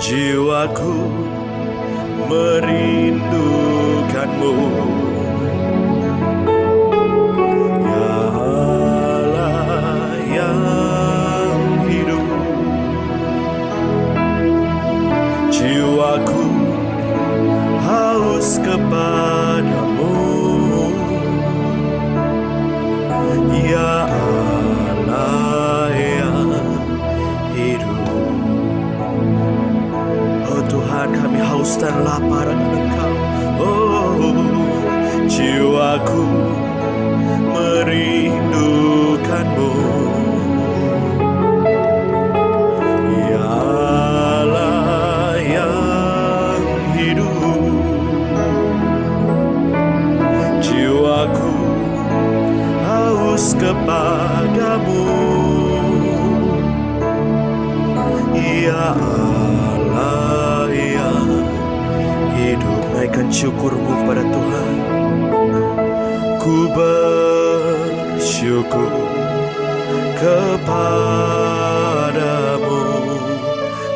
Jiwaku merindukanmu, ya Allah yang hidup. Jiwaku haus kepadamu, ya Allah yang hidup. Oh Tuhan, kami haus dan lapar akan Engkau. Oh, jiwaku merindukanmu, ya Allah yang hidup. Jiwaku haus kepadamu, ya Allah yang hidup. Naikkan syukurmu kepada Tuhan. Ku bersyukur kepadamu,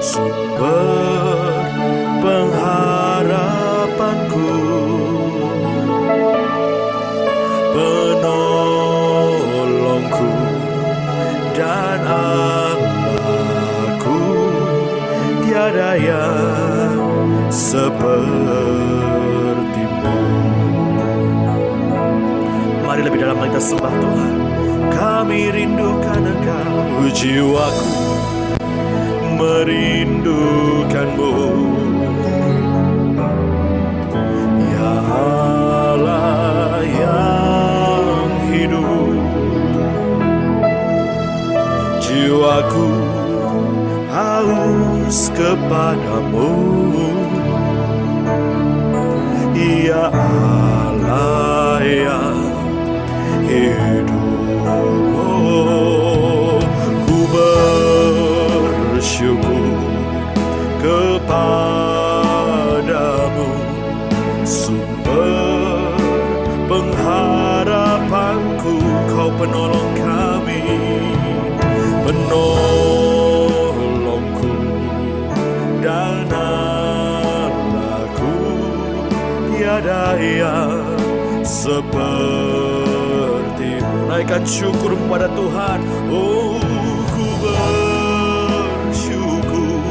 sumber pengharapanku, penolongku dan Allahku. Tiada yang sepertimu. Mari lebih dalam kita sembah Tuhan. Kami rindukan Engkau. Jiwaku merindukanmu, ya Allah yang hidup. Jiwaku haus kepadamu, ya Allah yang hidup. Oh, ku bersyukur kepadamu, sumber pengharapanku. Kau penolong kami, penolongku dan Allahku. Tiada yang sepertimu. Naikkan syukur kepada Tuhan. Oh, ku bersyukur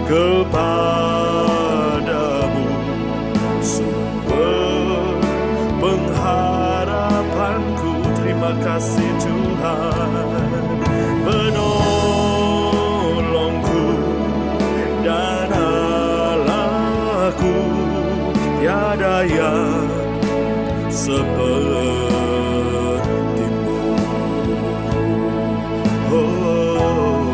kepadamu, sumber pengharapanku. Terima kasih Tuhan, penolongku dan Allahku. Tiada yang sepertimu. Oh,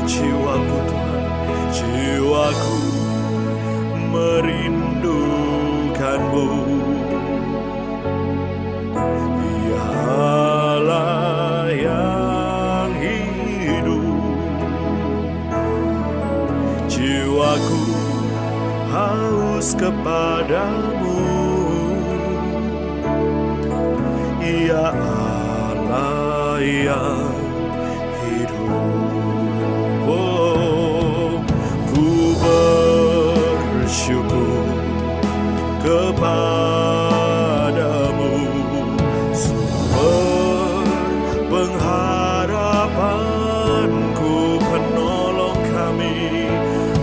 jiwaku Tuhan, jiwaku merindukanmu, ya Allah yang hidup. Jiwaku haus kepadamu, ya Allah yang hidup. Oh, ku bersyukur kepadamu, sumber pengharapanku, penolong kami,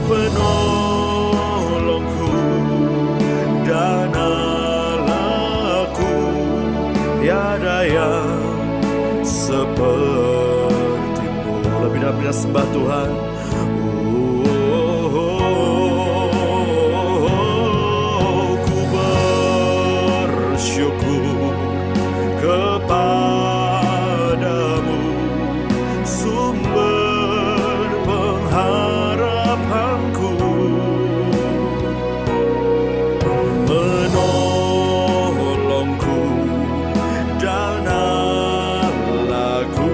penolongku dan Allahku. Tiada yang sepertimu. Lebih dalam kita sembah Tuhan. Ku bersyukur kepadamu, sumber pengharapanku, penolongku dan Allahku.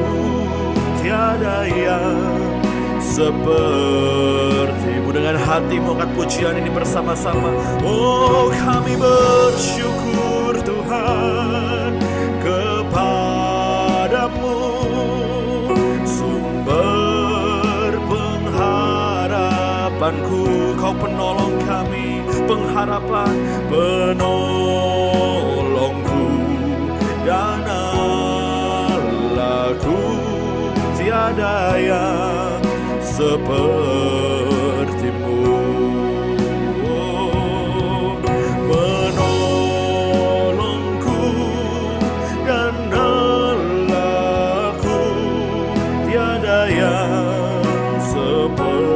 Tiada yang sepertimu. Dengan hatimu angkat pujian ini bersama-sama. Oh, kami bersyukur Tuhan kepadamu, sumber pengharapan Tuhanku, Kau penolong kami, pengharapan, penolongku dan Allahku. Tiada yang sepertimu. Penolongku dan Allahku, tiada yang sepertimu.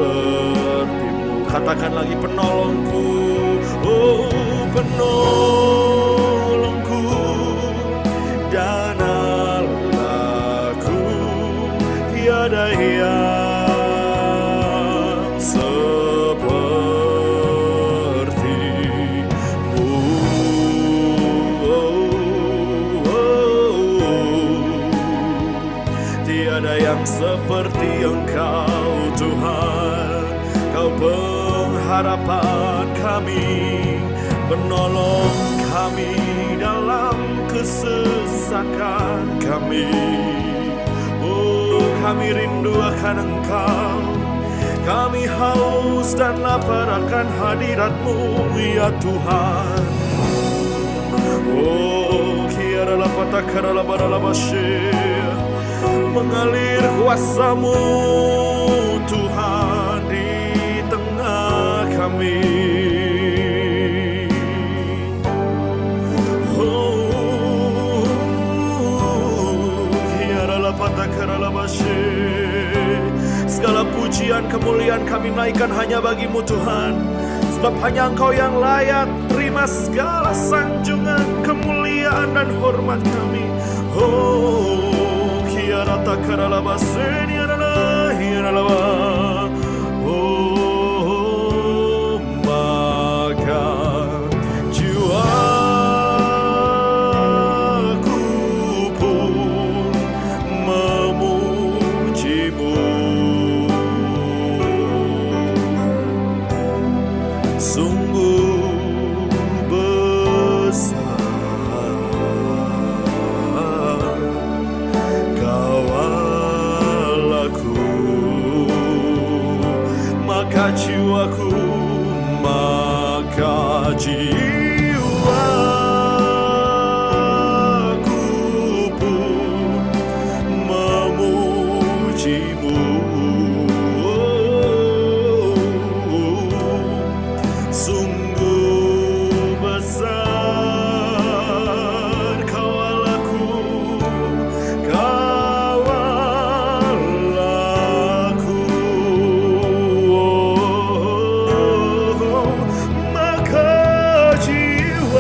Katakan lagi, penolongku, oh penolongku dan Allahku, tiada yang sepertimu. Tiada yang seperti Engkau Tuhan. Kau pengharapan kami, penolong kami dalam kesesakan kami. Oh, kami rindu akan Engkau, kami haus dan lapar akan hadirat-Mu ya Tuhan. Oh, kiara la patakara la barala basyir, mengalir kuasa-Mu Tuhan di tengah kami. Oh, kiara la patakara la basyir. Segala pujian kemuliaan kami naikkan hanya bagi-Mu Tuhan, sebab hanya Engkau yang layak terima segala sanjungan, kemuliaan dan hormat kami. Oh, kiara takara la baseni adalah hiara. Oh, maka jiwaku pun memuji-Mu. Sungguh besar Kau Allahku, maka jiwaku pun memuji-Mu. Sungguh besar Kau Allahku, Kau Allahku. Maka jiwaku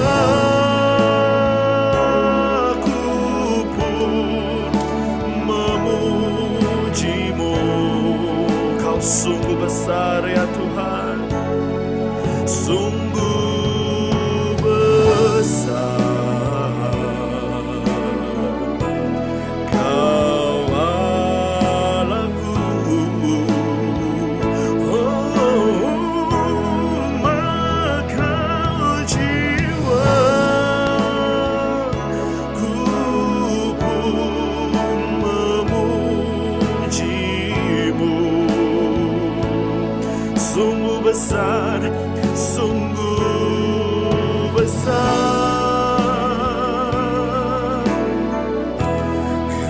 pun memuji-Mu. Kau sungguh besar ya Tuhan, sungguh besar Kau Allahku. Oh, maka jiwaku pun memuji-Mu. Sungguh besar, sungguh besar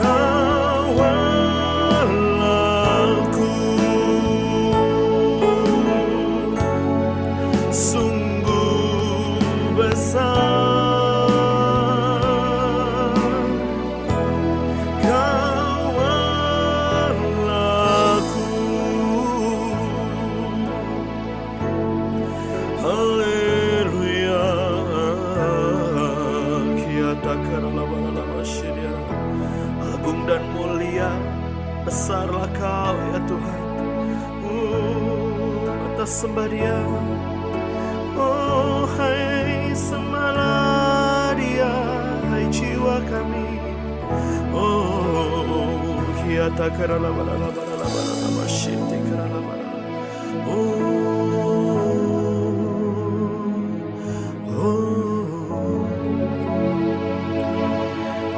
Kau Allahku. Sungguh besar Kau Allahku. Haleluya. Agung dan mulia, besarlah Kau ya Tuhan. Atas sembah Dia. Oh, hai sembahlah Dia, hai jiwa kami. Oh, kiata karala balala balala balala masyiti karala balala.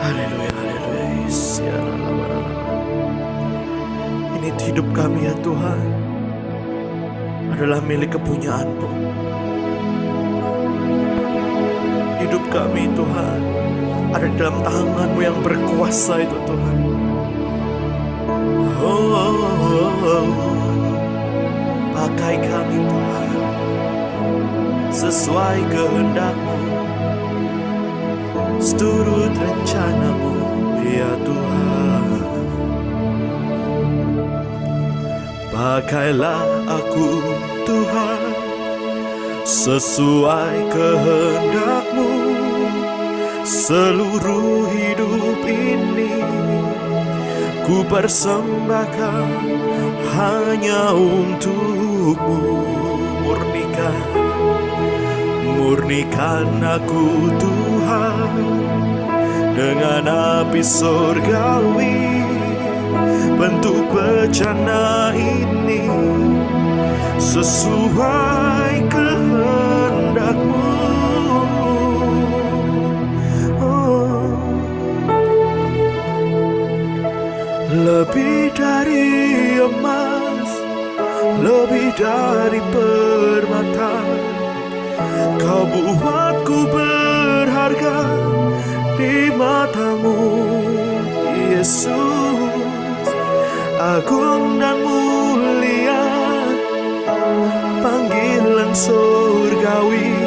Haleluya, haleluya. Ini hidup kami ya Tuhan. adalah milik kepunyaan-Mu. Hidup kami Tuhan ada di dalam tangan-Mu yang berkuasa itu Tuhan. Pakai kami Tuhan sesuai kehendak-Mu, seturut rencana-Mu ya Tuhan. Pakailah aku Tuhan sesuai kehendak-Mu, seluruh hidup ini ku persembahkan hanya untuk-Mu. Murnikan aku Tuhan dengan api surgawi, bentuk bejana ini sesuai kehendak-Mu. Lebih dari emas, lebih dari permata, Kau buatku berharga di mata-Mu, Yesus. Agung dan mulia panggilan surgawi,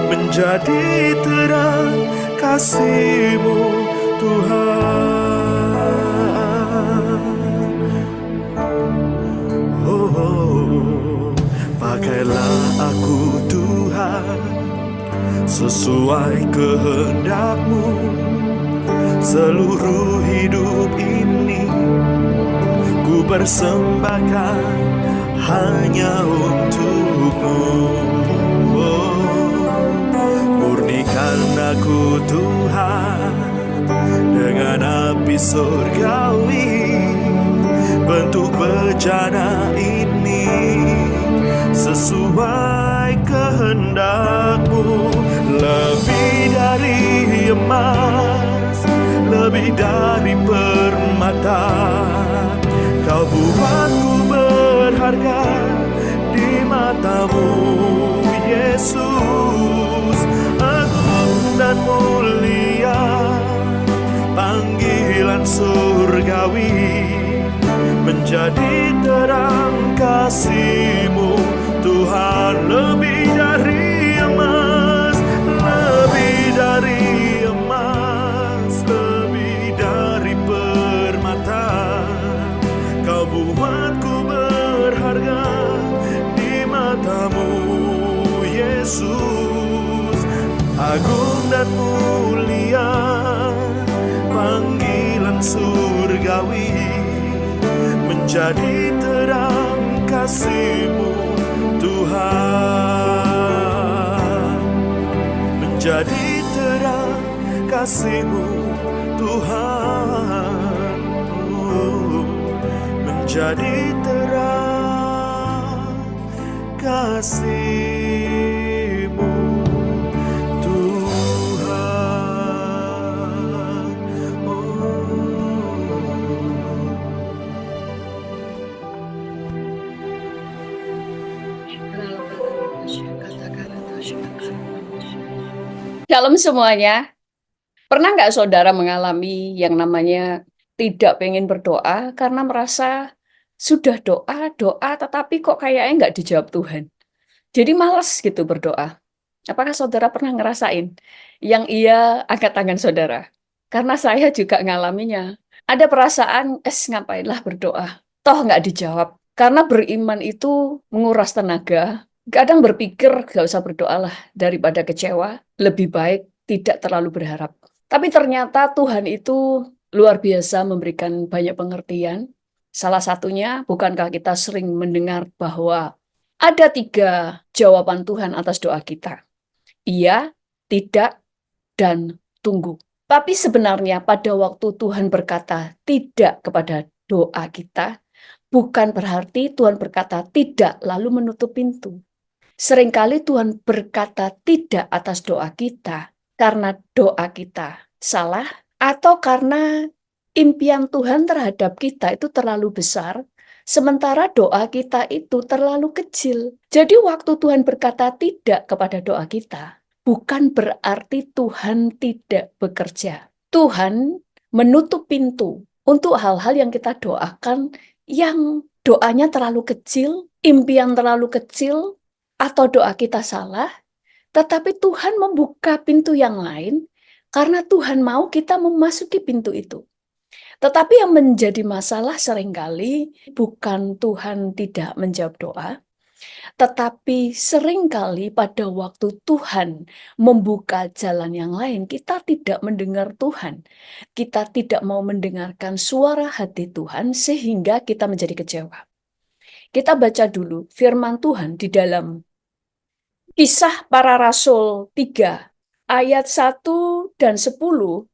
menjadi terang kasih-Mu Tuhan. Pakailah aku Tuhan sesuai kehendak-Mu, seluruh hidup ini ku persembahkan hanya untuk-Mu. Murnikan aku Tuhan dengan api surgawi, bentuk bejana ini sesuai kehendak-Mu. Lebih dari emas, lebih dari permata, Kau buatku berharga di mata-Mu, Yesus. Agung dan mulia panggilan surgawi, menjadi terang kasih-Mu Tuhan. Lebih dari emas, lebih dari emas, lebih dari permata, Kau buatku berharga di mata-Mu, Yesus. Agung dan mulia panggilan surgawi, menjadi terang kasih-Mu Tuhan, menjadi terang kasih-Mu Tuhan, menjadi terang kasih-Mu Tuhan. Shalom semuanya. Pernah nggak saudara mengalami yang namanya tidak pengen berdoa karena merasa sudah doa, tetapi kok kayaknya nggak dijawab Tuhan. Jadi malas gitu berdoa. Apakah saudara pernah ngerasain? Yang iya angkat tangan saudara. Karena saya juga ngalaminya. Ada perasaan, ngapainlah berdoa. Toh nggak dijawab. Karena beriman itu menguras tenaga. Kadang berpikir gak usah berdoa lah daripada kecewa, lebih baik tidak terlalu berharap. Tapi ternyata Tuhan itu luar biasa memberikan banyak pengertian. Salah satunya, bukankah kita sering mendengar bahwa ada 3 jawaban Tuhan atas doa kita. Iya, tidak, dan tunggu. Tapi sebenarnya pada waktu Tuhan berkata tidak kepada doa kita, bukan berarti Tuhan berkata tidak lalu menutup pintu. Seringkali Tuhan berkata tidak atas doa kita karena doa kita salah atau karena impian Tuhan terhadap kita itu terlalu besar Sementara doa kita itu terlalu kecil. Jadi waktu Tuhan berkata tidak kepada doa kita, bukan berarti Tuhan tidak bekerja. Tuhan menutup pintu untuk hal-hal yang kita doakan yang doanya terlalu kecil, impian terlalu kecil, atau doa kita salah, tetapi Tuhan membuka pintu yang lain karena Tuhan mau kita memasuki pintu itu. Tetapi yang menjadi masalah seringkali bukan Tuhan tidak menjawab doa, tetapi seringkali pada waktu Tuhan membuka jalan yang lain, kita tidak mendengar Tuhan. Kita tidak mau mendengarkan suara hati Tuhan sehingga kita menjadi kecewa. Kita baca dulu firman Tuhan di dalam Kisah Para Rasul 3 ayat 1 dan 10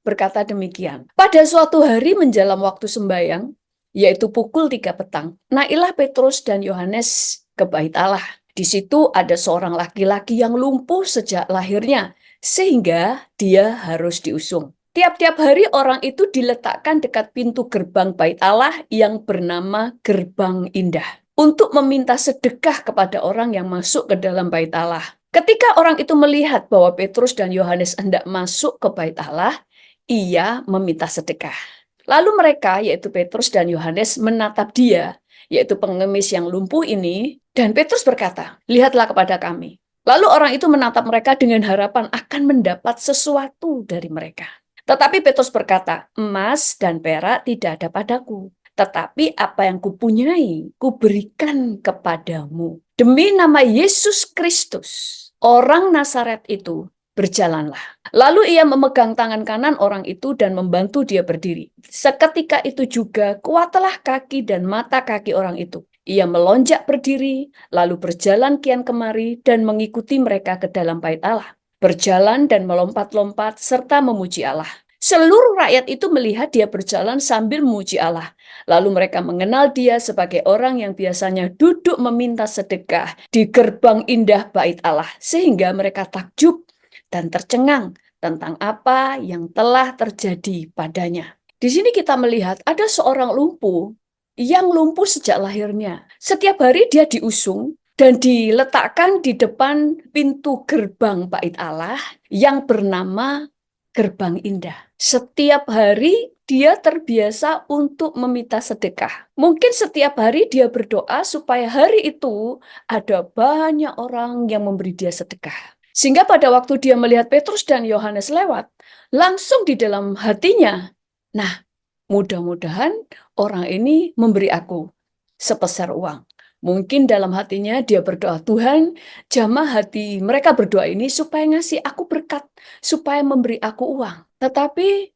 berkata demikian. Pada suatu hari menjelang waktu sembahyang, yaitu pukul 3 petang, naiklah Petrus dan Yohanes ke bait Allah. Di situ ada seorang laki-laki yang lumpuh sejak lahirnya, sehingga dia harus diusung. Tiap-tiap hari orang itu diletakkan dekat pintu gerbang bait Allah yang bernama Gerbang Indah, untuk meminta sedekah kepada orang yang masuk ke dalam bait Allah. Ketika orang itu melihat bahwa Petrus dan Yohanes hendak masuk ke bait Allah, ia meminta sedekah. Lalu mereka, yaitu Petrus dan Yohanes, menatap dia, yaitu pengemis yang lumpuh ini, dan Petrus berkata, "Lihatlah kepada kami." Lalu orang itu menatap mereka dengan harapan akan mendapat sesuatu dari mereka. Tetapi Petrus berkata, "Emas dan perak tidak ada padaku, tetapi apa yang kupunyai, kuberikan kepadamu. Demi nama Yesus Kristus, orang Nazaret itu, berjalanlah." Lalu ia memegang tangan kanan orang itu dan membantu dia berdiri. Seketika itu juga kuatlah kaki dan mata kaki orang itu. Ia melonjak berdiri, lalu berjalan kian kemari dan mengikuti mereka ke dalam bait Allah. Berjalan dan melompat-lompat serta memuji Allah. Seluruh rakyat itu melihat dia berjalan sambil memuji Allah. Lalu mereka mengenal dia sebagai orang yang biasanya duduk meminta sedekah di gerbang indah bait Allah, sehingga mereka takjub dan tercengang tentang apa yang telah terjadi padanya. Di sini kita melihat ada seorang lumpuh yang lumpuh sejak lahirnya. Setiap hari dia diusung dan diletakkan di depan pintu gerbang bait Allah yang bernama Gerbang Indah. Setiap hari dia terbiasa untuk meminta sedekah. Mungkin setiap hari dia berdoa supaya hari itu ada banyak orang yang memberi dia sedekah. Sehingga pada waktu dia melihat Petrus dan Yohanes lewat, langsung di dalam hatinya, nah, mudah-mudahan orang ini memberi aku sepeser uang. Mungkin dalam hatinya dia berdoa, "Tuhan, jamah hati mereka berdoa ini supaya ngasih aku berkat, supaya memberi aku uang." Tetapi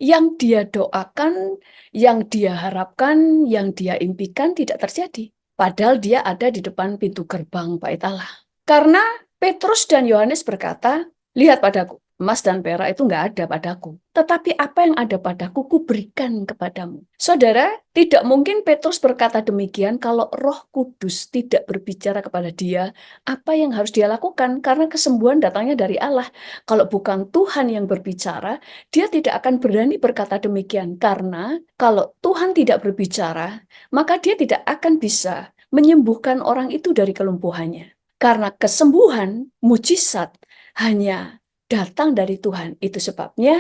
yang dia doakan, yang dia harapkan, yang dia impikan tidak terjadi. Padahal dia ada di depan pintu gerbang bait Allah. Karena Petrus dan Yohanes berkata, "Lihat padaku, emas dan perak itu nggak ada padaku. Tetapi apa yang ada padaku, kuberikan kepadamu." Saudara, tidak mungkin Petrus berkata demikian kalau Roh Kudus tidak berbicara kepada dia apa yang harus dia lakukan, karena kesembuhan datangnya dari Allah. Kalau bukan Tuhan yang berbicara, dia tidak akan berani berkata demikian, karena kalau Tuhan tidak berbicara, maka dia tidak akan bisa menyembuhkan orang itu dari kelumpuhannya. Karena kesembuhan, mujizat, hanya datang dari Tuhan. Itu sebabnya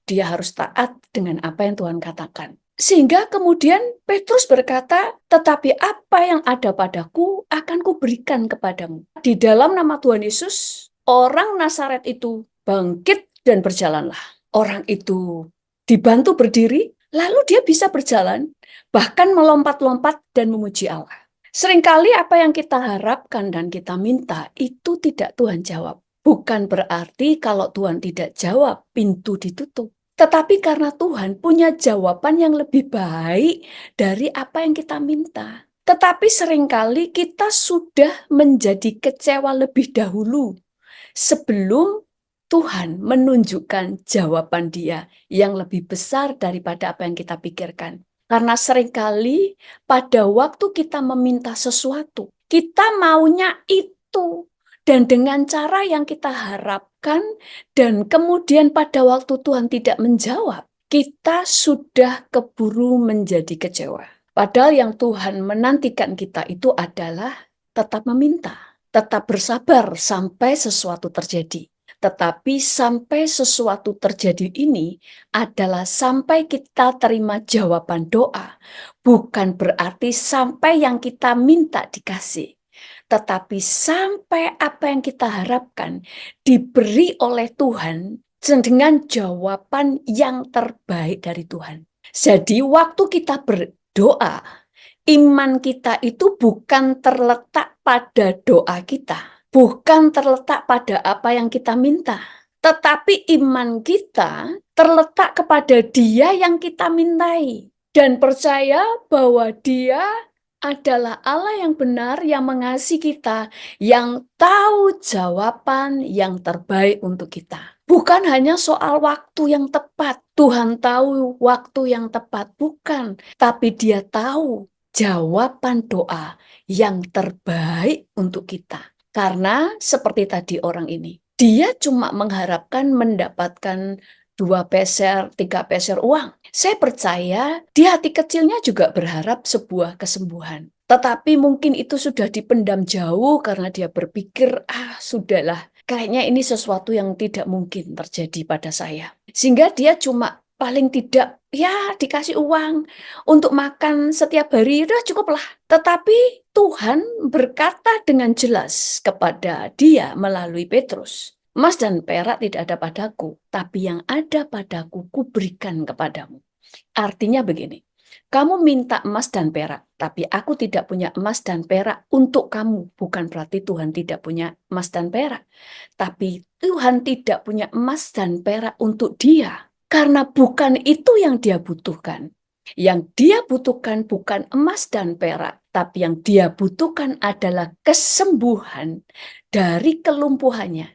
dia harus taat dengan apa yang Tuhan katakan. Sehingga kemudian Petrus berkata, "Tetapi apa yang ada padaku akan kuberikan kepadamu." Di dalam nama Tuhan Yesus, orang Nazaret itu bangkit dan berjalanlah. Orang itu dibantu berdiri, lalu dia bisa berjalan, bahkan melompat-lompat dan memuji Allah. Seringkali apa yang kita harapkan dan kita minta itu tidak Tuhan jawab. Bukan berarti kalau Tuhan tidak jawab, pintu ditutup. Tetapi karena Tuhan punya jawaban yang lebih baik dari apa yang kita minta. Tetapi seringkali kita sudah menjadi kecewa lebih dahulu sebelum Tuhan menunjukkan jawaban Dia yang lebih besar daripada apa yang kita pikirkan. Karena seringkali pada waktu kita meminta sesuatu, kita maunya itu. Dan dengan cara yang kita harapkan, dan kemudian pada waktu Tuhan tidak menjawab, kita sudah keburu menjadi kecewa. Padahal yang Tuhan menantikan kita itu adalah tetap meminta, tetap bersabar sampai sesuatu terjadi. Tetapi sampai sesuatu terjadi ini adalah sampai kita terima jawaban doa. Bukan berarti sampai yang kita minta dikasih. Tetapi sampai apa yang kita harapkan diberi oleh Tuhan dengan jawaban yang terbaik dari Tuhan. Jadi waktu kita berdoa, iman kita itu bukan terletak pada doa kita, bukan terletak pada apa yang kita minta, tetapi iman kita terletak kepada Dia yang kita mintai dan percaya bahwa Dia adalah Allah yang benar, yang mengasihi kita, yang tahu jawaban yang terbaik untuk kita. Bukan hanya soal waktu yang tepat. Tuhan tahu waktu yang tepat, bukan. Tapi Dia tahu jawaban doa yang terbaik untuk kita. Karena seperti tadi orang ini, dia cuma mengharapkan mendapatkan 2 peser, 3 peser uang. Saya percaya di hati kecilnya juga berharap sebuah kesembuhan. Tetapi mungkin itu sudah dipendam jauh karena dia berpikir, sudahlah, kayaknya ini sesuatu yang tidak mungkin terjadi pada saya. Sehingga dia cuma paling tidak, ya dikasih uang untuk makan setiap hari, udah cukuplah. Tetapi Tuhan berkata dengan jelas kepada dia melalui Petrus, emas dan perak tidak ada padaku, tapi yang ada padaku kuberikan kepadamu. Artinya begini, kamu minta emas dan perak, tapi aku tidak punya emas dan perak untuk kamu. Bukan berarti Tuhan tidak punya emas dan perak, tapi Tuhan tidak punya emas dan perak untuk dia, karena bukan itu yang dia butuhkan. Yang dia butuhkan bukan emas dan perak, tapi yang dia butuhkan adalah kesembuhan dari kelumpuhannya.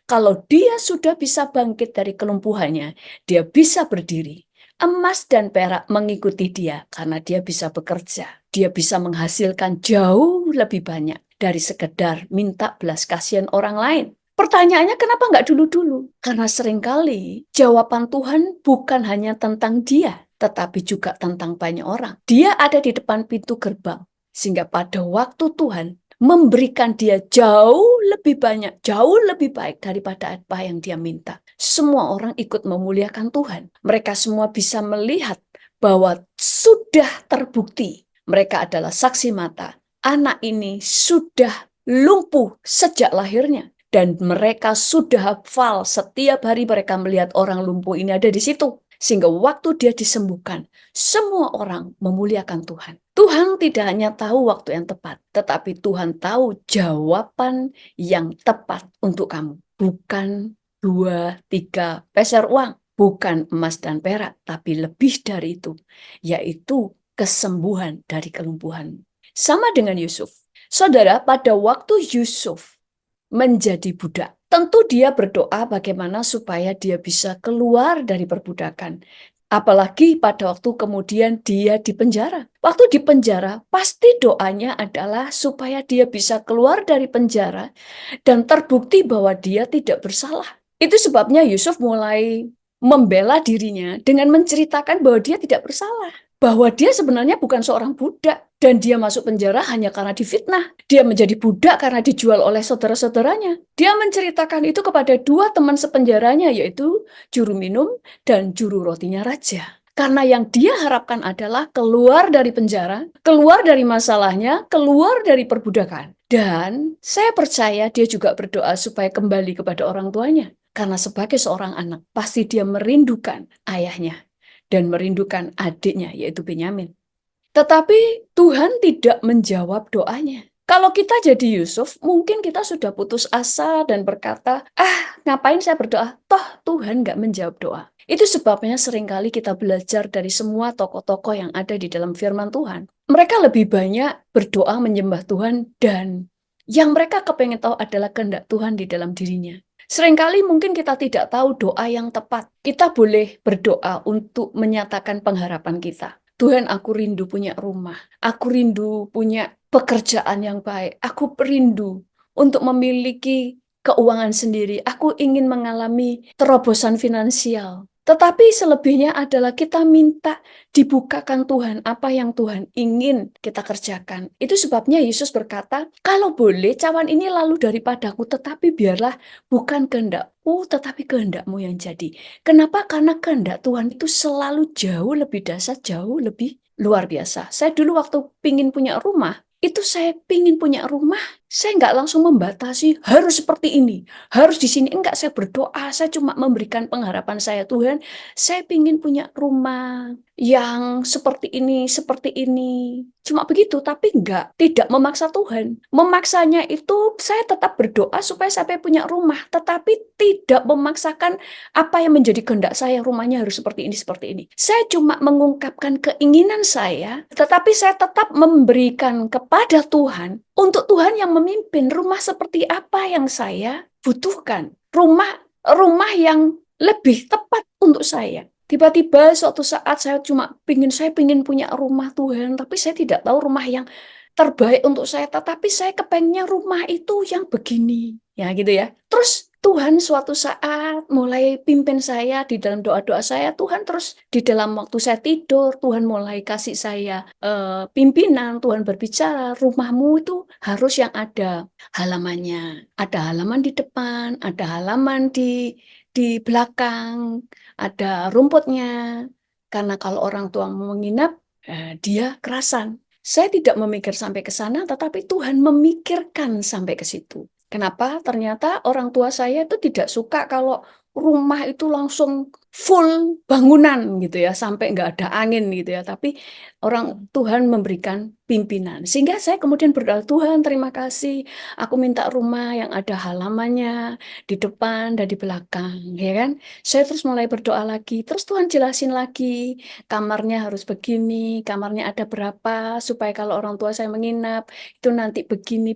Kalau dia sudah bisa bangkit dari kelumpuhannya, dia bisa berdiri. Emas dan perak mengikuti dia karena dia bisa bekerja. Dia bisa menghasilkan jauh lebih banyak dari sekedar minta belas kasihan orang lain. Pertanyaannya kenapa nggak dulu-dulu? Karena seringkali jawaban Tuhan bukan hanya tentang dia, tetapi juga tentang banyak orang. Dia ada di depan pintu gerbang. Sehingga pada waktu Tuhan memberikan dia jauh lebih banyak, jauh lebih baik daripada apa yang dia minta. Semua orang ikut memuliakan Tuhan. Mereka semua bisa melihat bahwa sudah terbukti. Mereka adalah saksi mata. Anak ini sudah lumpuh sejak lahirnya. Dan mereka sudah hafal setiap hari mereka melihat orang lumpuh ini ada di situ. Sehingga waktu dia disembuhkan, semua orang memuliakan Tuhan. Tuhan tidak hanya tahu waktu yang tepat, tetapi Tuhan tahu jawaban yang tepat untuk kamu. Bukan 2-3 peser uang, bukan emas dan perak, tapi lebih dari itu, yaitu kesembuhan dari kelumpuhan. Sama dengan Yusuf. Saudara, pada waktu Yusuf menjadi budak, tentu dia berdoa bagaimana supaya dia bisa keluar dari perbudakan. Apalagi pada waktu kemudian dia di penjara. Waktu di penjara, pasti doanya adalah supaya dia bisa keluar dari penjara dan terbukti bahwa dia tidak bersalah. Itu sebabnya Yusuf mulai membela dirinya dengan menceritakan bahwa dia tidak bersalah. Bahwa dia sebenarnya bukan seorang budak. Dan dia masuk penjara hanya karena difitnah. Dia menjadi budak karena dijual oleh saudara-saudaranya. Dia menceritakan itu kepada 2 teman sepenjaranya, yaitu juru minum dan juru rotinya raja. Karena yang dia harapkan adalah keluar dari penjara, keluar dari masalahnya, keluar dari perbudakan. Dan saya percaya dia juga berdoa supaya kembali kepada orang tuanya. Karena sebagai seorang anak, pasti dia merindukan ayahnya dan merindukan adiknya, yaitu Benyamin. Tetapi Tuhan tidak menjawab doanya. Kalau kita jadi Yusuf, mungkin kita sudah putus asa dan berkata, ngapain saya berdoa? Toh Tuhan nggak menjawab doa. Itu sebabnya seringkali kita belajar dari semua tokoh-tokoh yang ada di dalam firman Tuhan. Mereka lebih banyak berdoa menyembah Tuhan dan yang mereka kepengen tahu adalah kehendak Tuhan di dalam dirinya. Seringkali mungkin kita tidak tahu doa yang tepat. Kita boleh berdoa untuk menyatakan pengharapan kita. Tuhan, aku rindu punya rumah. Aku rindu punya pekerjaan yang baik. Aku rindu untuk memiliki keuangan sendiri. Aku ingin mengalami terobosan finansial. Tetapi selebihnya adalah kita minta dibukakan Tuhan apa yang Tuhan ingin kita kerjakan. Itu sebabnya Yesus berkata, kalau boleh cawan ini lalu daripadaku, tetapi biarlah bukan kehendakku, tetapi kehendakmu yang jadi. Kenapa? Karena kehendak Tuhan itu selalu jauh lebih dahsyat, jauh lebih luar biasa. Saya dulu waktu pingin punya rumah, itu saya pingin punya rumah, saya nggak langsung membatasi, harus seperti ini, harus di sini. Enggak, saya berdoa, saya cuma memberikan pengharapan saya, Tuhan, saya pingin punya rumah yang seperti ini, seperti ini. Cuma begitu, tapi tidak memaksa Tuhan. Memaksanya itu saya tetap berdoa supaya sampai punya rumah, tetapi tidak memaksakan apa yang menjadi kehendak saya, rumahnya harus seperti ini, seperti ini. Saya cuma mengungkapkan keinginan saya, tetapi saya tetap memberikan kepada Tuhan, untuk Tuhan yang memimpin rumah seperti apa yang saya butuhkan. Rumah yang lebih tepat untuk saya. Tiba-tiba suatu saat saya pingin punya rumah Tuhan, tapi saya tidak tahu rumah yang terbaik untuk saya, tetapi saya kepengennya rumah itu yang begini. Ya gitu ya. Terus Tuhan suatu saat mulai pimpin saya di dalam doa-doa saya. Tuhan terus di dalam waktu saya tidur, Tuhan mulai kasih saya pimpinan. Tuhan berbicara, rumahmu itu harus yang ada halamannya. Ada halaman di depan, ada halaman di belakang, ada rumputnya. Karena kalau orang tua menginap, dia kerasan. Saya tidak memikir sampai ke sana, tetapi Tuhan memikirkan sampai ke situ. Kenapa? Ternyata orang tua saya itu tidak suka kalau rumah itu langsung full bangunan gitu ya, sampai nggak ada angin gitu ya. Tapi orang Tuhan memberikan pimpinan. Sehingga saya kemudian berdoa, Tuhan terima kasih, aku minta rumah yang ada halamannya di depan dan di belakang, ya kan? Saya terus mulai berdoa lagi, terus Tuhan jelasin lagi, kamarnya harus begini, kamarnya ada berapa, supaya kalau orang tua saya menginap, itu nanti begini.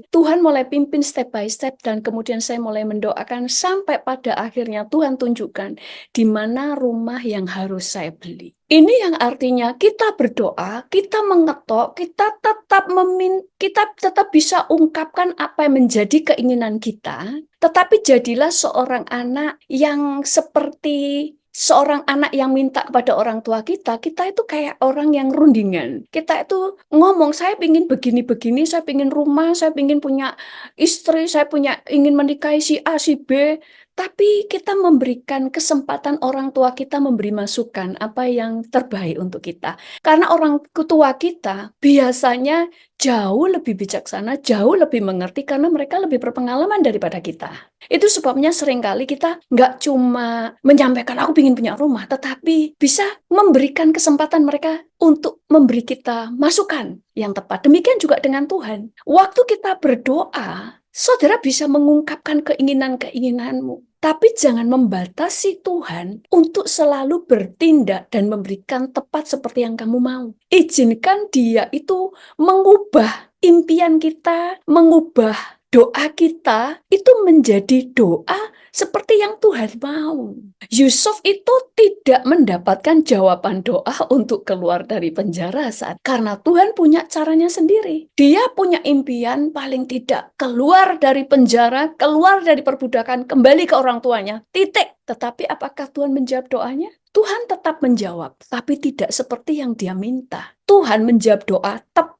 Tuhan mulai pimpin step by step, dan kemudian saya mulai mendoakan sampai pada akhirnya Tuhan tunjukkan di mana rumah yang harus saya beli. Ini yang artinya kita berdoa, kita mengetok, kita tetap bisa ungkapkan apa yang menjadi keinginan kita, tetapi jadilah seorang anak yang seperti seorang anak yang minta kepada orang tua kita itu kayak orang yang rundingan. Kita itu ngomong, saya ingin begini-begini, saya ingin rumah, saya ingin punya istri, ingin menikahi si A, si B. Tapi kita memberikan kesempatan orang tua kita memberi masukan apa yang terbaik untuk kita. Karena orang tua kita biasanya jauh lebih bijaksana, jauh lebih mengerti karena mereka lebih berpengalaman daripada kita. Itu sebabnya seringkali kita nggak cuma menyampaikan aku ingin punya rumah, tetapi bisa memberikan kesempatan mereka untuk memberi kita masukan yang tepat. Demikian juga dengan Tuhan. Waktu kita berdoa, saudara bisa mengungkapkan keinginan-keinginanmu. Tapi jangan membatasi Tuhan untuk selalu bertindak dan memberikan tepat seperti yang kamu mau. Izinkan Dia itu mengubah impian kita, mengubah doa kita itu menjadi doa seperti yang Tuhan mau. Yusuf itu tidak mendapatkan jawaban doa untuk keluar dari penjara karena Tuhan punya caranya sendiri. Dia punya impian paling tidak keluar dari penjara, keluar dari perbudakan, kembali ke orang tuanya. Titik. Tetapi apakah Tuhan menjawab doanya? Tuhan tetap menjawab, tapi tidak seperti yang dia minta. Tuhan menjawab doa tepat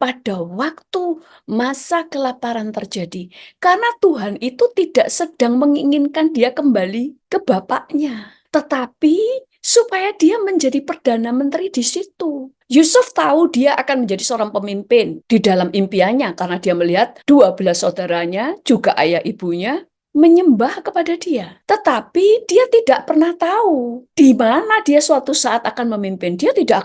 pada waktu masa kelaparan terjadi. Karena Tuhan itu tidak sedang menginginkan dia kembali ke bapaknya, tetapi supaya dia menjadi perdana menteri di situ. Yusuf tahu dia akan menjadi seorang pemimpin di dalam impiannya karena dia melihat 12 saudaranya, juga ayah ibunya, menyembah kepada dia. Tetapi dia tidak pernah tahu di mana dia suatu saat akan memimpin. Dia tidak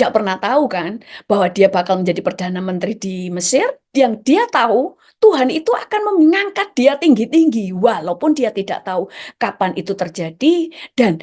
pernah tahu kan bahwa dia bakal menjadi perdana menteri di Mesir. Yang dia tahu, Tuhan itu akan mengangkat dia tinggi-tinggi walaupun dia tidak tahu kapan itu terjadi dan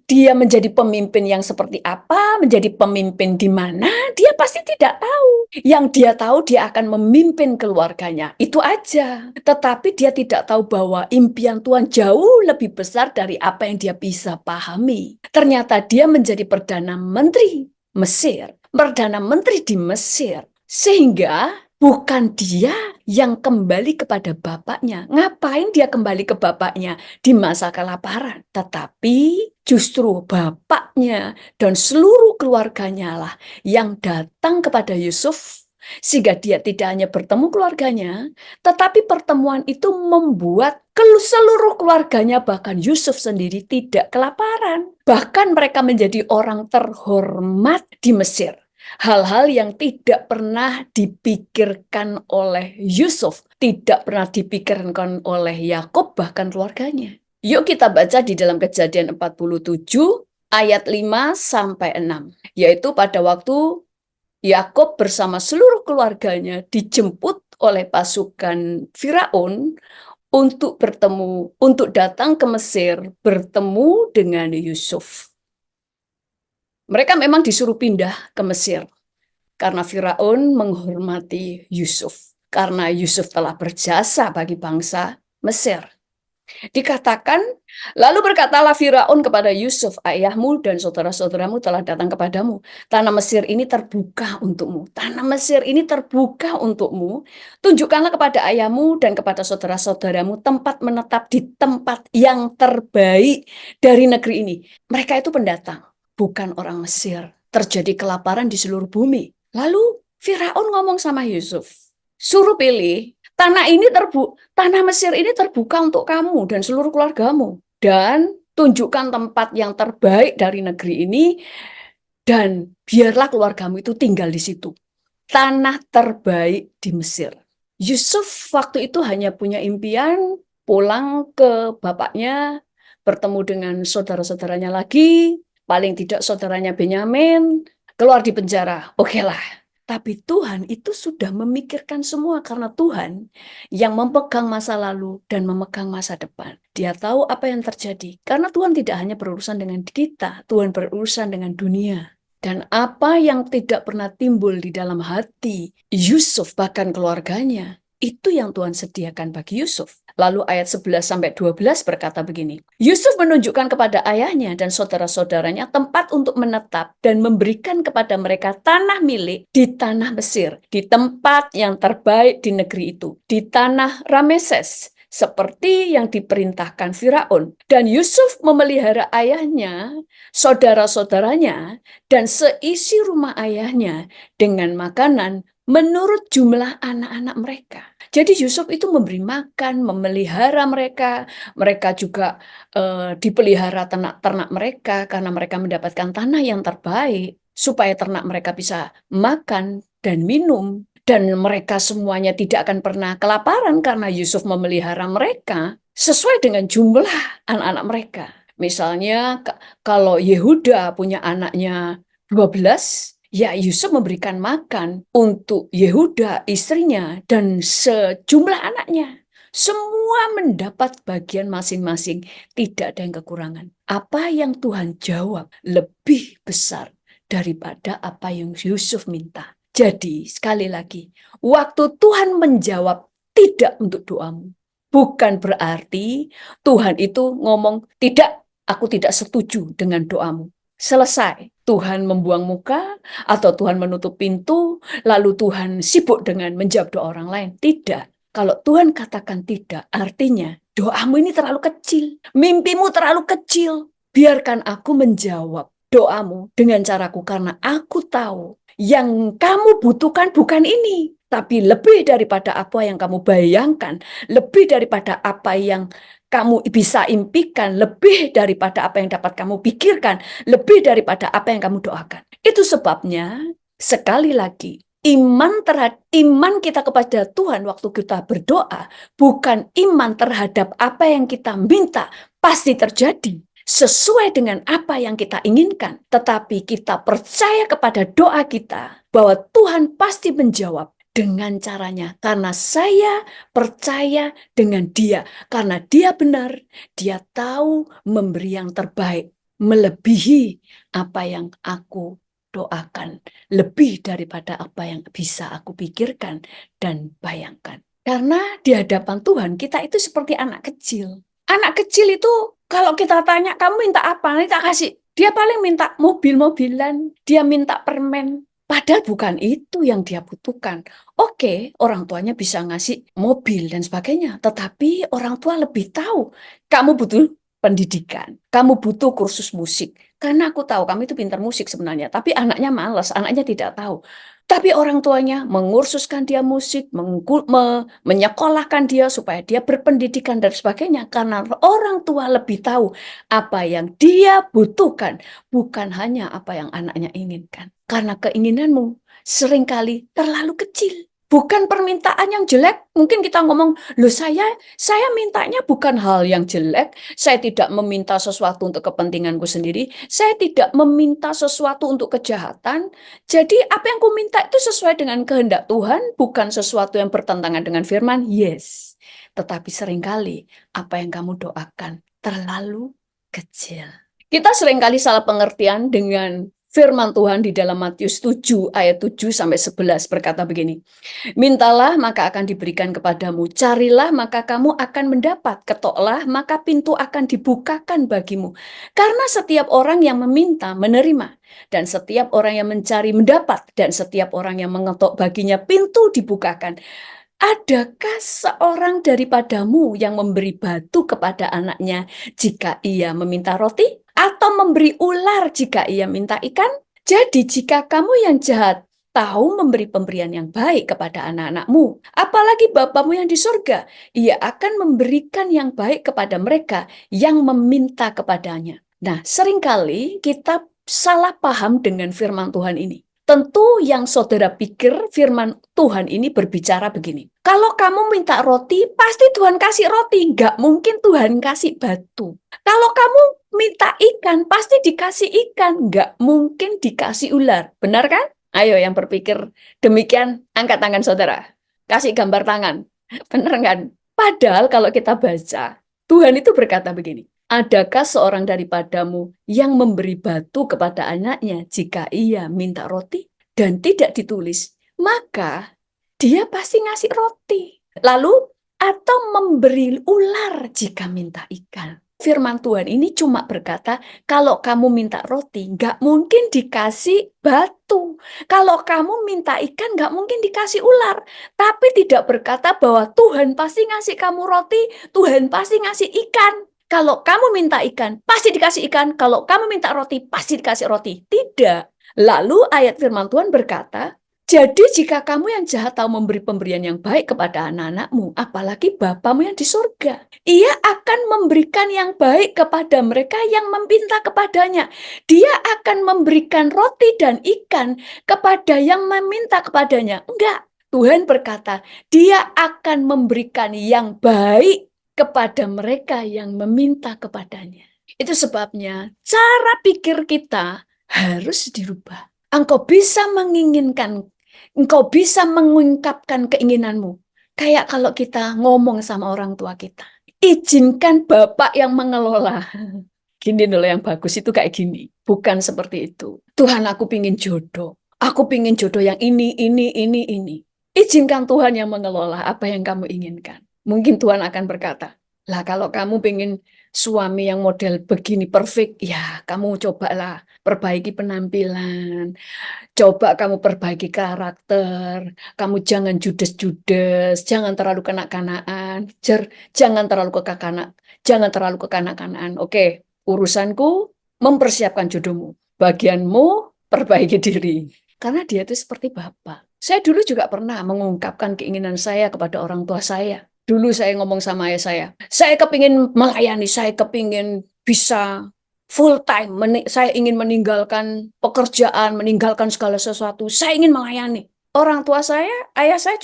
dia menjadi pemimpin yang seperti apa, menjadi pemimpin di mana, dia pasti tidak tahu. Yang dia tahu dia akan memimpin keluarganya, itu aja. Tetapi dia tidak tahu bahwa impian Tuhan jauh lebih besar dari apa yang dia bisa pahami. Ternyata dia menjadi Perdana Menteri Mesir, Perdana Menteri di Mesir. Sehingga Bukan dia yang kembali kepada bapaknya. Ngapain dia kembali ke bapaknya di masa kelaparan? Tetapi justru bapaknya dan seluruh keluarganya lah yang datang kepada Yusuf, sehingga dia tidak hanya bertemu keluarganya, tetapi pertemuan itu membuat seluruh keluarganya, bahkan Yusuf sendiri, tidak kelaparan. Bahkan mereka menjadi orang terhormat di Mesir. Hal-hal yang tidak pernah dipikirkan oleh Yusuf, tidak pernah dipikirkan oleh Yakub, bahkan keluarganya. Yuk kita baca di dalam Kejadian 47 ayat 5 sampai 6, yaitu pada waktu Yakub bersama seluruh keluarganya dijemput oleh pasukan Firaun untuk datang ke Mesir bertemu dengan Yusuf. Mereka memang disuruh pindah ke Mesir karena Firaun menghormati Yusuf, karena Yusuf telah berjasa bagi bangsa Mesir. Dikatakan, lalu berkatalah Firaun kepada Yusuf, ayahmu dan saudara-saudaramu telah datang kepadamu. Tanah Mesir ini terbuka untukmu. Tanah Mesir ini terbuka untukmu. Tunjukkanlah kepada ayahmu dan kepada saudara-saudaramu tempat menetap di tempat yang terbaik dari negeri ini. Mereka itu pendatang, bukan orang Mesir. Terjadi kelaparan di seluruh bumi. Lalu Firaun ngomong sama Yusuf, suruh pilih, tanah Mesir ini terbuka untuk kamu dan seluruh keluargamu. Dan tunjukkan tempat yang terbaik dari negeri ini, dan biarlah keluargamu itu tinggal di situ. Tanah terbaik di Mesir. Yusuf waktu itu hanya punya impian pulang ke bapaknya, bertemu dengan saudara-saudaranya lagi, paling tidak saudaranya Benyamin, keluar di penjara. Oke lah. Tapi Tuhan itu sudah memikirkan semua, karena Tuhan yang memegang masa lalu dan memegang masa depan. Dia tahu apa yang terjadi. Karena Tuhan tidak hanya berurusan dengan kita, Tuhan berurusan dengan dunia. Dan apa yang tidak pernah timbul di dalam hati Yusuf, bahkan keluarganya, itu yang Tuhan sediakan bagi Yusuf. Lalu ayat 11-12 berkata begini, Yusuf menunjukkan kepada ayahnya dan saudara-saudaranya tempat untuk menetap dan memberikan kepada mereka tanah milik di tanah Mesir, di tempat yang terbaik di negeri itu, di tanah Rameses, seperti yang diperintahkan Firaun. Dan Yusuf memelihara ayahnya, saudara-saudaranya, dan seisi rumah ayahnya dengan makanan menurut jumlah anak-anak mereka. Jadi Yusuf itu memberi makan, memelihara mereka. Mereka juga dipelihara ternak-ternak mereka karena mereka mendapatkan tanah yang terbaik supaya ternak mereka bisa makan dan minum. Dan mereka semuanya tidak akan pernah kelaparan karena Yusuf memelihara mereka sesuai dengan jumlah anak-anak mereka. Misalnya kalau Yehuda punya anaknya 12, ya Yusuf memberikan makan untuk Yehuda, istrinya, dan sejumlah anaknya. Semua mendapat bagian masing-masing, tidak ada yang kekurangan. Apa yang Tuhan jawab lebih besar daripada apa yang Yusuf minta. Jadi sekali lagi, waktu Tuhan menjawab tidak untuk doamu, bukan berarti Tuhan itu ngomong, tidak, aku tidak setuju dengan doamu. Selesai. Tuhan membuang muka, atau Tuhan menutup pintu, lalu Tuhan sibuk dengan menjawab doa orang lain. Tidak. Kalau Tuhan katakan tidak, artinya doamu ini terlalu kecil. Mimpimu terlalu kecil. Biarkan aku menjawab doamu dengan caraku, karena aku tahu yang kamu butuhkan bukan ini, tapi lebih daripada apa yang kamu bayangkan, lebih daripada apa yang kamu bisa impikan, lebih daripada apa yang dapat kamu pikirkan, lebih daripada apa yang kamu doakan. Itu sebabnya, sekali lagi, iman kita kepada Tuhan waktu kita berdoa, bukan iman terhadap apa yang kita minta pasti terjadi sesuai dengan apa yang kita inginkan, tetapi kita percaya kepada doa kita bahwa Tuhan pasti menjawab dengan caranya, karena saya percaya dengan Dia, karena Dia benar, Dia tahu memberi yang terbaik, melebihi apa yang aku doakan, lebih daripada apa yang bisa aku pikirkan dan bayangkan. Karena di hadapan Tuhan kita itu seperti anak kecil. Anak kecil itu kalau kita tanya, kamu minta apa? Nanti tak kasih. Dia paling minta mobil-mobilan, dia minta permen. Padahal bukan itu yang dia butuhkan. Oke, orang tuanya bisa ngasih mobil dan sebagainya, tetapi orang tua lebih tahu kamu butuh pendidikan, kamu butuh kursus musik. Karena aku tahu kamu itu pintar musik sebenarnya, tapi anaknya malas, anaknya tidak tahu. Tapi orang tuanya mengursuskan dia musik, menyekolahkan dia supaya dia berpendidikan dan sebagainya. Karena orang tua lebih tahu apa yang dia butuhkan, bukan hanya apa yang anaknya inginkan. Karena keinginanmu seringkali terlalu kecil. Bukan permintaan yang jelek. Mungkin kita ngomong, loh saya mintanya bukan hal yang jelek. Saya tidak meminta sesuatu untuk kepentinganku sendiri. Saya tidak meminta sesuatu untuk kejahatan. Jadi apa yang ku minta itu sesuai dengan kehendak Tuhan, bukan sesuatu yang bertentangan dengan firman. Yes. Tetapi seringkali apa yang kamu doakan terlalu kecil. Kita seringkali salah pengertian dengan firman Tuhan di dalam Matius 7 ayat 7 sampai 11 berkata begini. Mintalah maka akan diberikan kepadamu, carilah maka kamu akan mendapat, ketoklah maka pintu akan dibukakan bagimu. Karena setiap orang yang meminta menerima, dan setiap orang yang mencari mendapat, dan setiap orang yang mengetok baginya pintu dibukakan. Adakah seorang daripadamu yang memberi batu kepada anaknya jika ia meminta roti? Atau memberi ular jika ia minta ikan? Jadi jika kamu yang jahat tahu memberi pemberian yang baik kepada anak-anakmu, apalagi Bapamu yang di surga, ia akan memberikan yang baik kepada mereka yang meminta kepadanya. Nah, seringkali kita salah paham dengan firman Tuhan ini. Tentu yang saudara pikir firman Tuhan ini berbicara begini. Kalau kamu minta roti, pasti Tuhan kasih roti. Nggak mungkin Tuhan kasih batu. Kalau kamu minta ikan, pasti dikasih ikan. Nggak mungkin dikasih ular. Benar kan? Ayo yang berpikir demikian, angkat tangan saudara. Kasih gambar tangan. Benar kan? Padahal kalau kita baca, Tuhan itu berkata begini. Adakah seorang daripadamu yang memberi batu kepada anaknya jika ia minta roti? Dan tidak ditulis, maka dia pasti ngasih roti. Lalu, atau memberi ular jika minta ikan. Firman Tuhan ini cuma berkata, kalau kamu minta roti, nggak mungkin dikasih batu. Kalau kamu minta ikan, nggak mungkin dikasih ular. Tapi tidak berkata bahwa Tuhan pasti ngasih kamu roti, Tuhan pasti ngasih ikan. Kalau kamu minta ikan, pasti dikasih ikan. Kalau kamu minta roti, pasti dikasih roti. Tidak. Lalu ayat firman Tuhan berkata, jadi jika kamu yang jahat tahu memberi pemberian yang baik kepada anak-anakmu, apalagi Bapamu yang di surga, ia akan memberikan yang baik kepada mereka yang meminta kepadanya. Dia akan memberikan roti dan ikan kepada yang meminta kepadanya. Enggak. Tuhan berkata, dia akan memberikan yang baik kepada mereka yang meminta kepadanya. Itu sebabnya cara pikir kita harus dirubah. Engkau bisa menginginkan, engkau bisa mengungkapkan keinginanmu. Kayak kalau kita ngomong sama orang tua kita. Izinkan Bapak yang mengelola. Gini dulu yang bagus itu kayak gini. Bukan seperti itu. Tuhan aku pingin jodoh. Aku pingin jodoh yang ini. Izinkan Tuhan yang mengelola apa yang kamu inginkan. Mungkin Tuhan akan berkata, lah kalau kamu pengen suami yang model begini perfect, ya kamu cobalah perbaiki penampilan, coba kamu perbaiki karakter, kamu jangan judes-judes, jangan terlalu kanak-kanakan, jangan terlalu jangan terlalu kekanak-kanakan. Oke, urusanku mempersiapkan jodohmu, bagianmu perbaiki diri. Karena dia itu seperti Bapak. Saya dulu juga pernah mengungkapkan keinginan saya kepada orang tua saya. Dulu saya ngomong sama ayah saya kepingin melayani, saya kepingin bisa full time, saya ingin meninggalkan pekerjaan, meninggalkan segala sesuatu, saya ingin melayani. Orang tua saya, ayah saya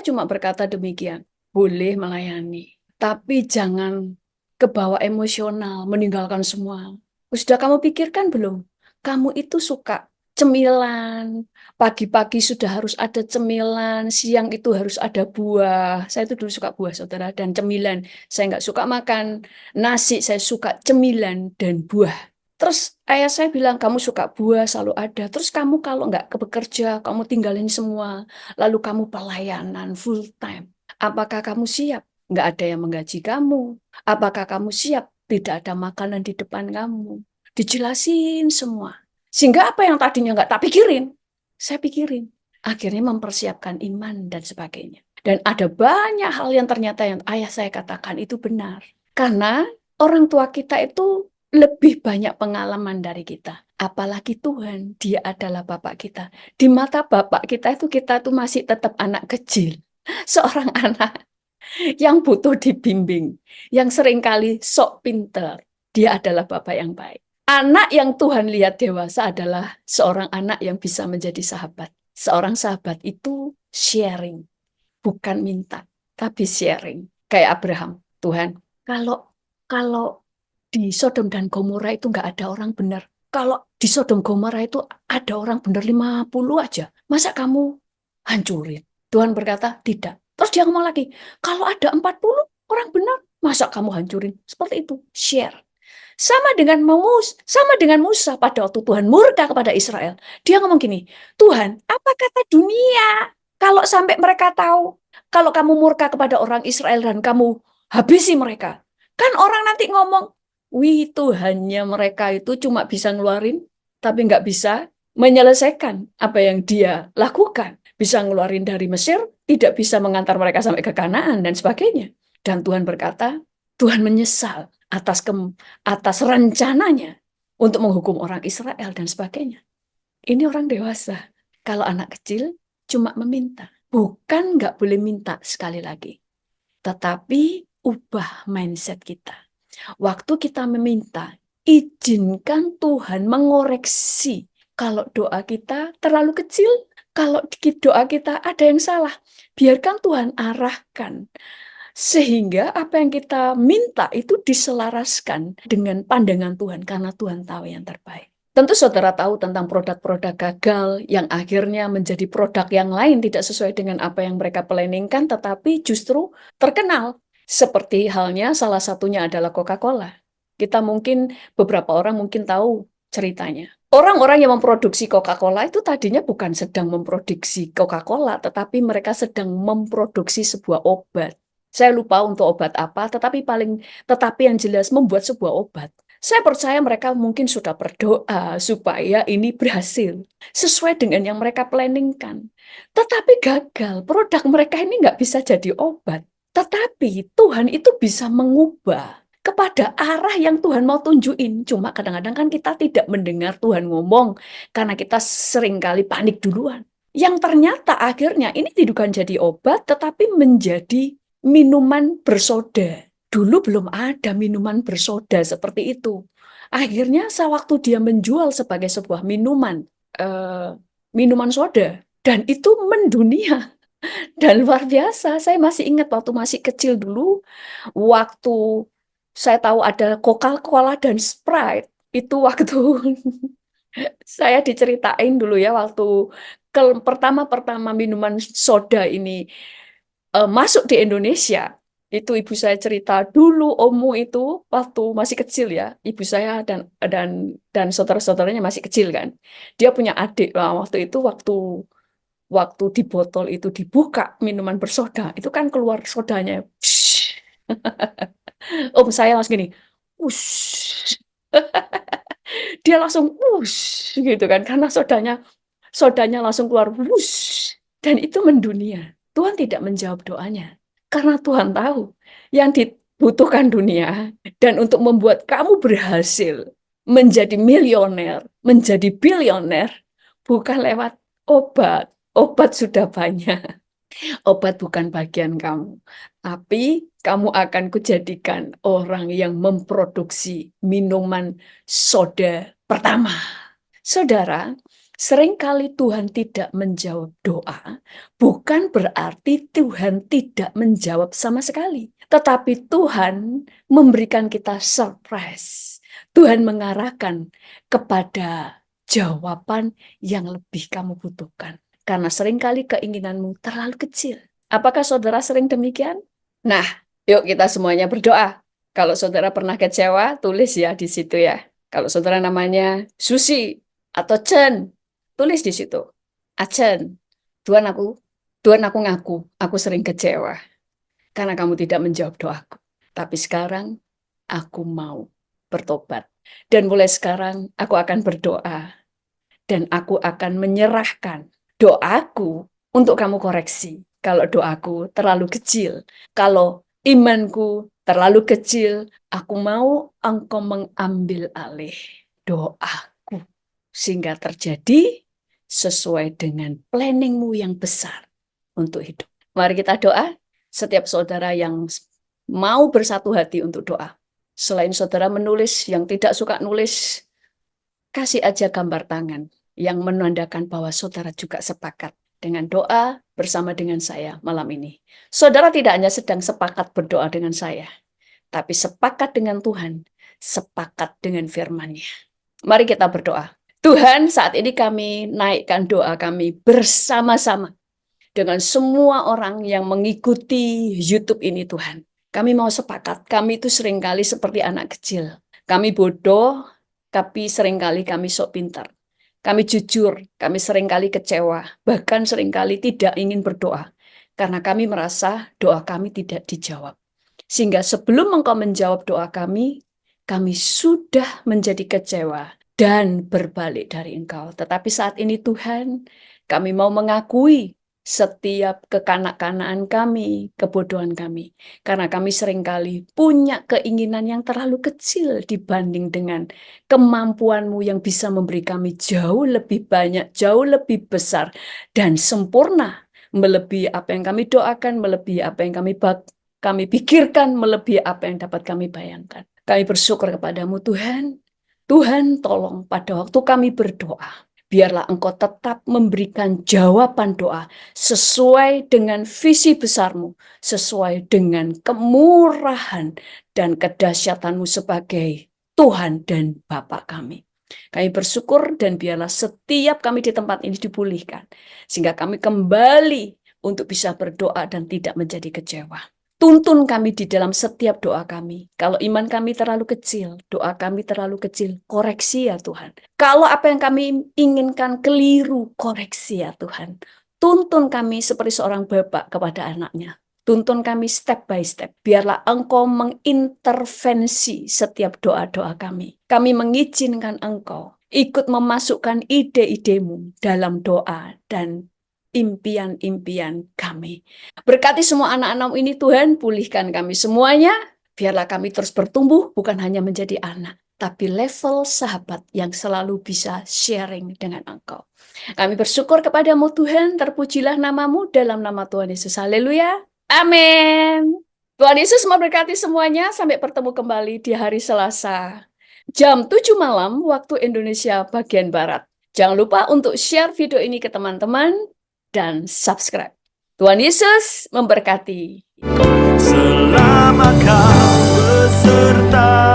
cuma berkata demikian, boleh melayani, tapi jangan kebawa emosional, meninggalkan semua. Sudah kamu pikirkan belum? Kamu itu suka cemilan, pagi-pagi sudah harus ada cemilan, siang itu harus ada buah. Saya itu dulu suka buah, saudara, dan cemilan. Saya nggak suka makan nasi, saya suka cemilan dan buah. Terus ayah saya bilang, kamu suka buah, selalu ada. Terus kamu kalau nggak bekerja, kamu tinggalin semua. Lalu kamu pelayanan full time. Apakah kamu siap? Nggak ada yang menggaji kamu. Apakah kamu siap? Tidak ada makanan di depan kamu. Dijelasin semua. Sehingga apa yang tadinya nggak tak pikirin, saya pikirin. Akhirnya mempersiapkan iman dan sebagainya. Dan ada banyak hal yang ternyata yang ayah saya katakan itu benar. Karena orang tua kita itu lebih banyak pengalaman dari kita. Apalagi Tuhan, Dia adalah Bapak kita. Di mata Bapak kita tuh masih tetap anak kecil. Seorang anak yang butuh dibimbing, yang seringkali sok pinter. Dia adalah Bapak yang baik. Anak yang Tuhan lihat dewasa adalah seorang anak yang bisa menjadi sahabat. Seorang sahabat itu sharing, bukan minta, tapi sharing. Kayak Abraham, Tuhan, kalau kalau di Sodom dan Gomora itu nggak ada orang benar. Kalau di Sodom Gomora itu ada orang benar 50 aja. Masa kamu hancurin? Tuhan berkata, tidak. Terus dia ngomong lagi, kalau ada 40 orang benar, masa kamu hancurin? Seperti itu, share. Sama dengan Musa pada waktu Tuhan murka kepada Israel. Dia ngomong gini, Tuhan, apa kata dunia? Kalau sampai mereka tahu, kalau kamu murka kepada orang Israel dan kamu habisi mereka. Kan orang nanti ngomong, wih Tuhannya mereka itu cuma bisa ngeluarin, tapi nggak bisa menyelesaikan apa yang dia lakukan. Bisa ngeluarin dari Mesir, tidak bisa mengantar mereka sampai ke Kanaan dan sebagainya. Dan Tuhan berkata, Tuhan menyesal atas rencananya untuk menghukum orang Israel dan sebagainya. Ini orang dewasa. Kalau anak kecil cuma meminta. Bukan nggak boleh minta sekali lagi. Tetapi ubah mindset kita. Waktu kita meminta, izinkan Tuhan mengoreksi. Kalau doa kita terlalu kecil, kalau doa kita ada yang salah, biarkan Tuhan arahkan. Sehingga apa yang kita minta itu diselaraskan dengan pandangan Tuhan, karena Tuhan tahu yang terbaik. Tentu saudara tahu tentang produk-produk gagal yang akhirnya menjadi produk yang lain tidak sesuai dengan apa yang mereka planningkan, tetapi justru terkenal. Seperti halnya salah satunya adalah Coca-Cola. Kita mungkin, beberapa orang mungkin tahu ceritanya. Orang-orang yang memproduksi Coca-Cola itu tadinya bukan sedang memproduksi Coca-Cola, tetapi mereka sedang memproduksi sebuah obat. Saya lupa untuk obat apa, tetapi yang jelas membuat sebuah obat. Saya percaya mereka mungkin sudah berdoa supaya ini berhasil sesuai dengan yang mereka planningkan. Tetapi gagal, produk mereka ini nggak bisa jadi obat. Tetapi Tuhan itu bisa mengubah kepada arah yang Tuhan mau tunjukin. Cuma kadang-kadang kan kita tidak mendengar Tuhan ngomong karena kita seringkali panik duluan. Yang ternyata akhirnya ini tidak jadi obat, tetapi menjadi minuman bersoda. Dulu belum ada minuman bersoda seperti itu. Akhirnya sewaktu dia menjual sebagai sebuah minuman soda, dan itu mendunia. Dan luar biasa, saya masih ingat waktu masih kecil dulu, waktu saya tahu ada Coca-Cola dan Sprite, itu waktu saya diceritain dulu ya, waktu pertama-pertama minuman soda ini masuk di Indonesia. Itu ibu saya cerita dulu, Omu itu waktu masih kecil ya, ibu saya dan saudara-saudaranya masih kecil kan. Dia punya adik. Nah, waktu di botol itu dibuka minuman bersoda, itu kan keluar sodanya. Om saya langsung gini, ush. Dia langsung ush gitu kan, karena sodanya langsung keluar wush, dan itu mendunia. Tuhan tidak menjawab doanya karena Tuhan tahu yang dibutuhkan dunia, dan untuk membuat kamu berhasil menjadi milioner, menjadi bilioner bukan lewat obat. Obat sudah banyak. Obat bukan bagian kamu, tapi kamu akan kujadikan orang yang memproduksi minuman soda pertama. Saudara, seringkali Tuhan tidak menjawab doa, bukan berarti Tuhan tidak menjawab sama sekali. Tetapi Tuhan memberikan kita surprise. Tuhan mengarahkan kepada jawaban yang lebih kamu butuhkan. Karena seringkali keinginanmu terlalu kecil. Apakah saudara sering demikian? Nah, yuk kita semuanya berdoa. Kalau saudara pernah kecewa, tulis ya di situ ya. Kalau saudara namanya Susi atau Chen, tulis di situ. Chen, Tuhan aku ngaku, aku sering kecewa karena kamu tidak menjawab doaku. Tapi sekarang aku mau bertobat. Dan mulai sekarang aku akan berdoa dan aku akan menyerahkan doaku untuk kamu koreksi. Kalau doaku terlalu kecil, kalau imanku terlalu kecil, aku mau engkau mengambil alih doaku. Sehingga terjadi sesuai dengan planningmu yang besar untuk hidup. Mari kita doa. Setiap saudara yang mau bersatu hati untuk doa. Selain saudara menulis, yang tidak suka nulis, kasih aja gambar tangan yang menandakan bahwa saudara juga sepakat dengan doa bersama dengan saya malam ini. Saudara tidak hanya sedang sepakat berdoa dengan saya, tapi sepakat dengan Tuhan, sepakat dengan firman-Nya. Mari kita berdoa. Tuhan, saat ini kami naikkan doa kami bersama-sama dengan semua orang yang mengikuti YouTube ini, Tuhan. Kami mau sepakat, kami itu seringkali seperti anak kecil. Kami bodoh, tapi seringkali kami sok pintar. Kami jujur, kami seringkali kecewa, bahkan seringkali tidak ingin berdoa. Karena kami merasa doa kami tidak dijawab. Sehingga sebelum Engkau menjawab doa kami sudah menjadi kecewa dan berbalik dari Engkau. Tetapi saat ini Tuhan, kami mau mengakui setiap kekanak-kanaan kami, kebodohan kami. Karena kami seringkali punya keinginan yang terlalu kecil dibanding dengan kemampuan-Mu yang bisa memberi kami jauh lebih banyak, jauh lebih besar, dan sempurna. Melebihi apa yang kami doakan, melebihi apa yang kami pikirkan, melebihi apa yang dapat kami bayangkan. Kami bersyukur kepadamu Tuhan. Tuhan tolong pada waktu kami berdoa, biarlah Engkau tetap memberikan jawaban doa sesuai dengan visi besar-Mu, sesuai dengan kemurahan dan kedahsyatan-Mu sebagai Tuhan dan Bapa kami. Kami bersyukur dan biarlah setiap kami di tempat ini dipulihkan, sehingga kami kembali untuk bisa berdoa dan tidak menjadi kecewa. Tuntun kami di dalam setiap doa kami. Kalau iman kami terlalu kecil, doa kami terlalu kecil, koreksi ya Tuhan. Kalau apa yang kami inginkan keliru, koreksi ya Tuhan. Tuntun kami seperti seorang bapak kepada anaknya. Tuntun kami step by step. Biarlah Engkau mengintervensi setiap doa-doa kami. Kami mengizinkan Engkau ikut memasukkan ide-idemu dalam doa dan impian-impian kami. Berkati semua anak-anak ini Tuhan, pulihkan kami semuanya. Biarlah kami terus bertumbuh, bukan hanya menjadi anak, tapi level sahabat yang selalu bisa sharing dengan Engkau. Kami bersyukur kepadamu Tuhan, terpujilah namamu dalam nama Tuhan Yesus. Haleluya. Amin. Tuhan Yesus memberkati semuanya. Sampai bertemu kembali di hari Selasa. Jam 7 malam waktu Indonesia bagian Barat. Jangan lupa untuk share video ini ke teman-teman dan subscribe. Tuhan Yesus memberkati. Selama kau beserta